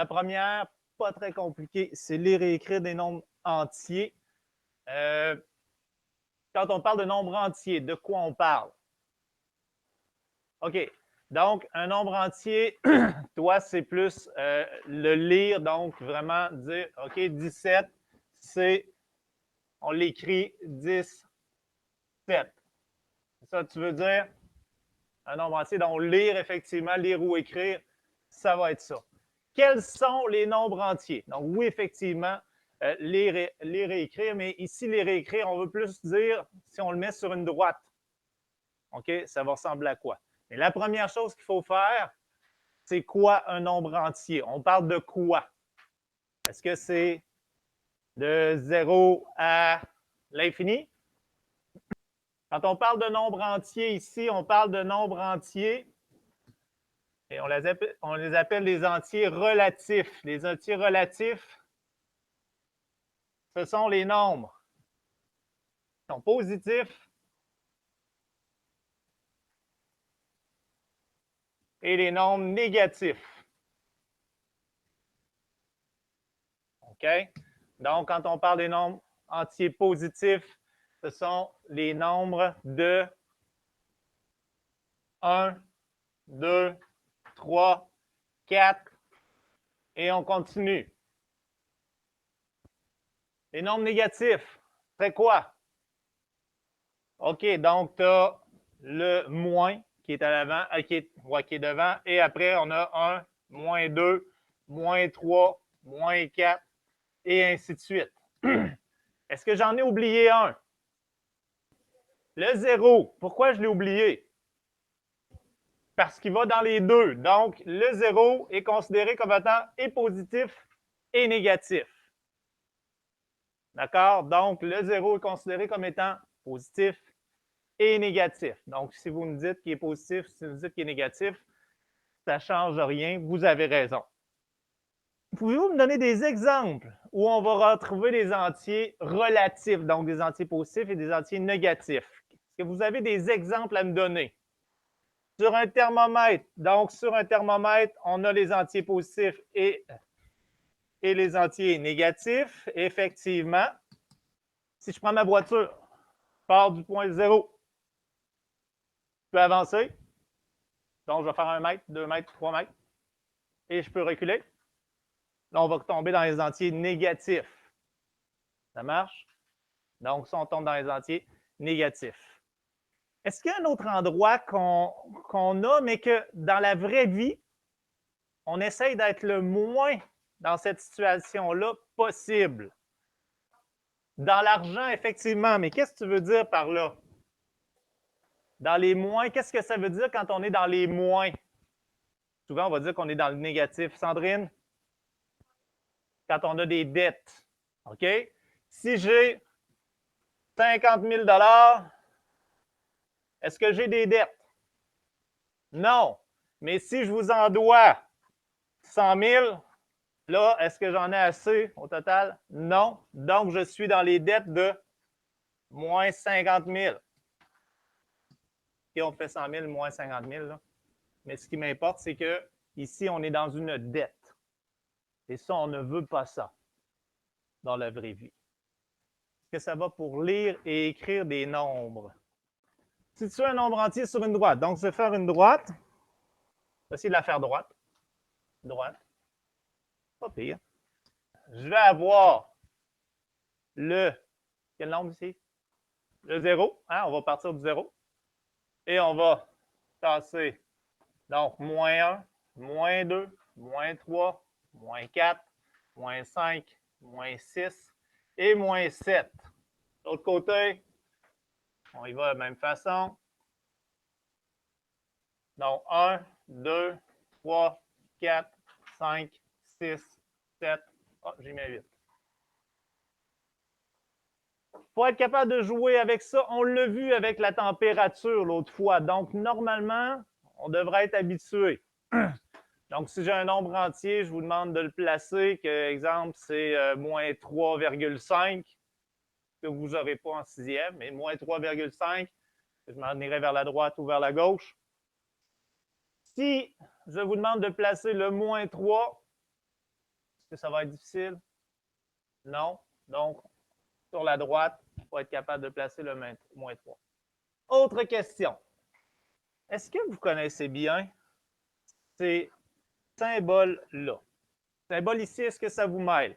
La première, pas très compliquée, c'est lire et écrire des nombres entiers. Quand on parle de nombres entiers, de quoi on parle? OK. Donc, un nombre entier, toi, c'est plus le lire, donc vraiment dire, OK, 17, c'est, on l'écrit 10, 7. C'est ça que tu veux dire? Un nombre entier. Donc, lire, effectivement, lire ou écrire, ça va être ça. Quels sont les nombres entiers? Donc, oui, effectivement, lire et écrire, mais ici, lire et écrire, on veut plus dire, si on le met sur une droite, OK, ça va ressembler à quoi? Mais la première chose qu'il faut faire, c'est quoi un nombre entier? On parle de quoi? Est-ce que c'est de 0 à l'infini? Quand on parle de nombre entier ici, on parle de nombres entiers et on les appelle les entiers relatifs. Les entiers relatifs, ce sont les nombres qui sont positifs et les nombres négatifs. OK? Donc, quand on parle des nombres entiers positifs, ce sont les nombres de 1, 2, 3, 4, et on continue. Les nombres négatifs, c'est quoi? OK, donc tu as le moins qui est à l'avant, qui est devant, et après, on a 1, moins 2, moins 3, moins 4, et ainsi de suite. Est-ce que j'en ai oublié un? Le 0, pourquoi je l'ai oublié? Parce qu'il va dans les deux. Donc, le 0 est considéré comme étant et positif et négatif. D'accord? Donc, le 0 est considéré comme étant positif et négatif. Donc, si vous me dites qu'il est positif, si vous me dites qu'il est négatif, ça ne change rien. Vous avez raison. Pouvez-vous me donner des exemples où on va retrouver des entiers relatifs, donc des entiers positifs et des entiers négatifs? Est-ce que vous avez des exemples à me donner? Sur un thermomètre, donc sur un thermomètre, on a les entiers positifs et les entiers négatifs. Effectivement, si je prends ma voiture, je pars du point 0, je peux avancer. Donc, je vais faire 1 mètre, 2 mètres, 3 mètres. Et je peux reculer. Là, on va tomber dans les entiers négatifs. Ça marche? Donc, ça, on tombe dans les entiers négatifs. Est-ce qu'il y a un autre endroit qu'on a, mais que dans la vraie vie, on essaye d'être le moins dans cette situation-là possible? Dans l'argent, effectivement, mais qu'est-ce que tu veux dire par là? Dans les moins, qu'est-ce que ça veut dire quand on est dans les moins? Souvent, on va dire qu'on est dans le négatif. Sandrine? Quand on a des dettes. OK? Si j'ai 50 000 $, est-ce que j'ai des dettes? Non. Mais si je vous en dois 100 000, là, est-ce que j'en ai assez au total? Non. Donc, je suis dans les dettes de moins 50 000. Et on fait 100 000 moins 50 000. Là. Mais ce qui m'importe, c'est que ici, on est dans une dette. Et ça, on ne veut pas ça dans la vraie vie. Est-ce que ça va pour lire et écrire des nombres? Si tu as un nombre entier sur une droite, donc je vais faire une droite. Je vais essayer de la faire droite. Droite. Pas pire. Je vais avoir le... Quel nombre ici? Le 0. Hein? On va partir du 0. Et on va tasser. Donc, moins 1, moins 2, moins 3, moins 4, moins 5, moins 6 et moins 7. De l'autre côté, on y va de la même façon. Donc, 1, 2, 3, 4, 5, 6, 7. Oh, j'ai mis 8. Pour être capable de jouer avec ça, on l'a vu avec la température l'autre fois. Donc, normalement, on devrait être habitué. Donc, si j'ai un nombre entier, je vous demande de le placer, que, exemple, c'est moins 3,5, que vous n'aurez pas en sixième, mais moins 3,5, je m'en irai vers la droite ou vers la gauche. Si je vous demande de placer le moins 3, que ça va être difficile? Non. Donc, sur la droite, il faut être capable de placer le moins 3. Autre question. Est-ce que vous connaissez bien ces symboles-là? Symbole ici, est-ce que ça vous mêle?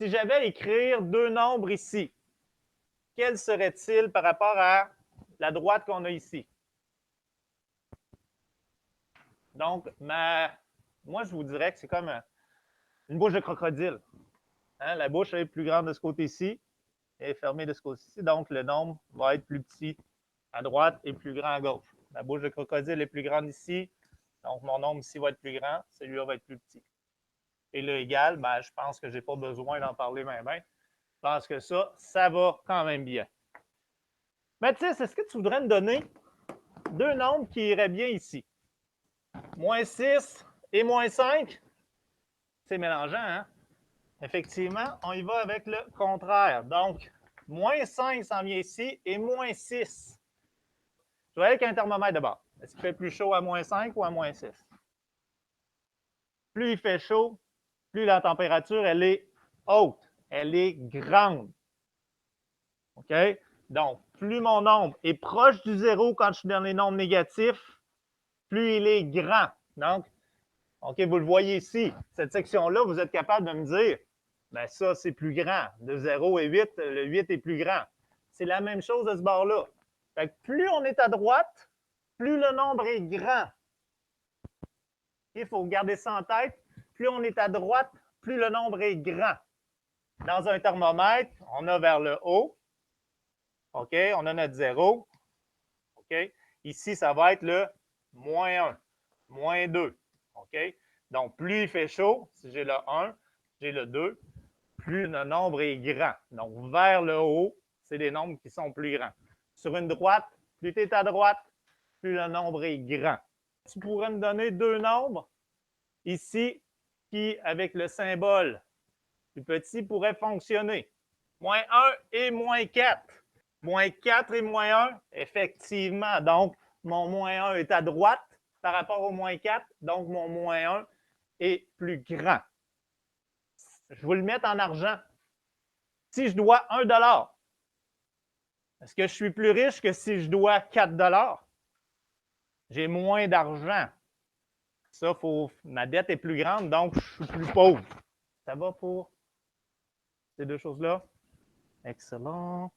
Si j'avais à écrire deux nombres ici, quels seraient-ils par rapport à la droite qu'on a ici? Donc, moi, je vous dirais que c'est comme une bouche de crocodile. Hein? La bouche est plus grande de ce côté-ci et fermée de ce côté-ci. Donc, le nombre va être plus petit à droite et plus grand à gauche. La bouche de crocodile est plus grande ici. Donc, mon nombre ici va être plus grand. Celui-là va être plus petit. Et le égal, ben, je pense que je n'ai pas besoin d'en parler même. Je pense que ça va quand même bien. Mathis, est-ce que tu voudrais me donner deux nombres qui iraient bien ici? Moins 6 et moins 5? C'est mélangeant, hein? Effectivement, on y va avec le contraire. Donc, moins 5 s'en vient ici et moins 6. Je vais aller avec un thermomètre d'abord. Est-ce qu'il fait plus chaud à moins 5 ou à moins 6? Plus il fait chaud, plus la température, elle est haute. Elle est grande. OK? Donc, plus mon nombre est proche du zéro quand je suis dans les nombres négatifs, plus il est grand. Donc, OK, vous le voyez ici. Cette section-là, vous êtes capable de me dire, bien ça, c'est plus grand. De 0 et 8, le 8 est plus grand. C'est la même chose de ce bord-là. Fait que plus on est à droite, plus le nombre est grand. Il faut garder ça en tête. Plus on est à droite, plus le nombre est grand. Dans un thermomètre, on a vers le haut. OK, on a notre 0. OK, ici, ça va être le moins 1, moins 2. OK, donc plus il fait chaud, si j'ai le 1, j'ai le 2, plus le nombre est grand. Donc, vers le haut, c'est des nombres qui sont plus grands. Sur une droite, plus tu es à droite, plus le nombre est grand. Tu pourrais me donner deux nombres ici qui, avec le symbole plus petit, pourraient fonctionner. Moins 1 et moins 4. Moins 4 et moins 1, effectivement. Donc, mon moins 1 est à droite par rapport au moins 4. Donc, mon moins 1 est plus grand. Je vais le mettre en argent. Si je dois 1 $, est-ce que je suis plus riche que si je dois 4 $? J'ai moins d'argent. Ça, ma dette est plus grande, donc je suis plus pauvre. Ça va pour ces deux choses-là? Excellent.